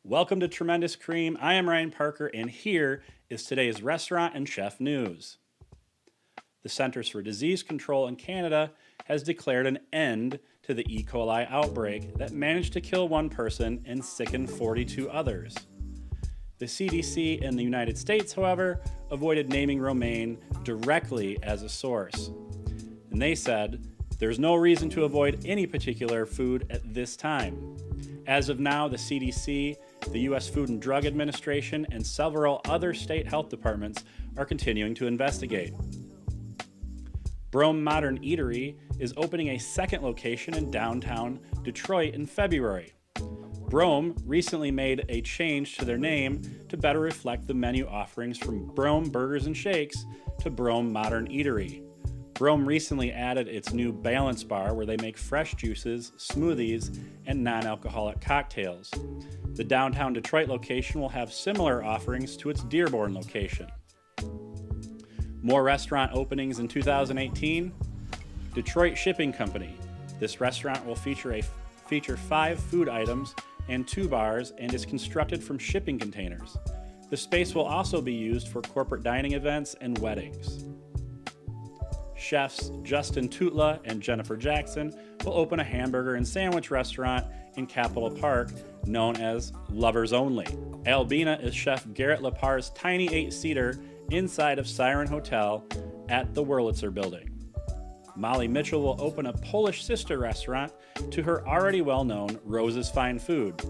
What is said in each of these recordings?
Welcome to Tremendous Cream. I am Ryan Parker, and here is today's restaurant and chef news. The Centers for Disease Control in Canada has declared an end to the E. coli outbreak that managed to kill one person and sicken 42 others. The CDC in the United States, however, avoided naming romaine directly as a source. And they said, there's no reason to avoid any particular food at this time. As of now, the CDC, the U.S. Food and Drug Administration, and several other state health departments are continuing to investigate. Brome Modern Eatery is opening a second location in downtown Detroit in February. Brome recently made a change to their name to better reflect the menu offerings from Brome Burgers Shakes to Brome Modern Eatery. Brome recently added its new Balence Bar, where they make fresh juices, smoothies, and non-alcoholic cocktails. The downtown Detroit location will have similar offerings to its Dearborn location. More restaurant openings in 2018. Detroit Shipping Company. This restaurant will feature 5 food items and 2 bars and is constructed from shipping containers. The space will also be used for corporate dining events and weddings. Chefs Justin Tutla and Jennifer Jackson will open a hamburger and sandwich restaurant in Capitol Park known as Lovers Only. Albina is Chef Garrett Lepar's tiny 8-seater inside of Siren Hotel at the Wurlitzer building. Molly Mitchell will open a Polish sister restaurant to her already well-known Rose's Fine Food.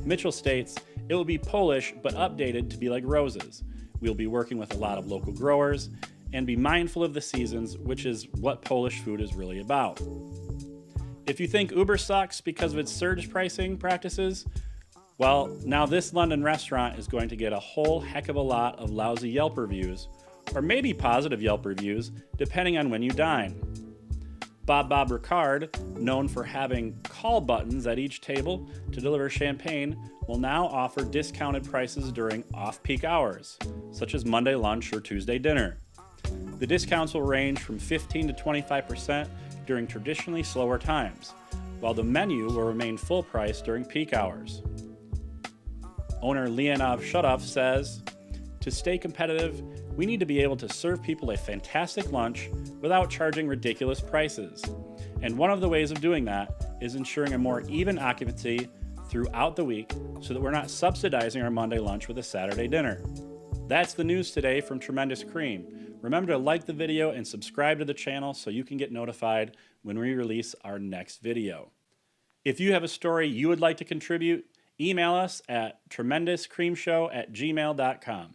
Mitchell states, it will be Polish but updated to be like Rose's. We'll be working with a lot of local growers and be mindful of the seasons, which is what Polish food is really about. If you think Uber sucks because of its surge pricing practices, well, now this London restaurant is going to get a whole heck of a lot of lousy Yelp reviews, or maybe positive Yelp reviews, depending on when you dine. Bob Ricard, known for having call buttons at each table to deliver champagne, will now offer discounted prices during off-peak hours, such as Monday lunch or Tuesday dinner. The discounts will range from 15 to 25% during traditionally slower times, while the menu will remain full price during peak hours. Owner Leonov Shutov says, to stay competitive, we need to be able to serve people a fantastic lunch without charging ridiculous prices. And one of the ways of doing that is ensuring a more even occupancy throughout the week so that we're not subsidizing our Monday lunch with a Saturday dinner. That's the news today from Tremendous Cream. Remember to like the video and subscribe to the channel so you can get notified when we release our next video. If you have a story you would like to contribute, email us at tremendouscreamshow@gmail.com.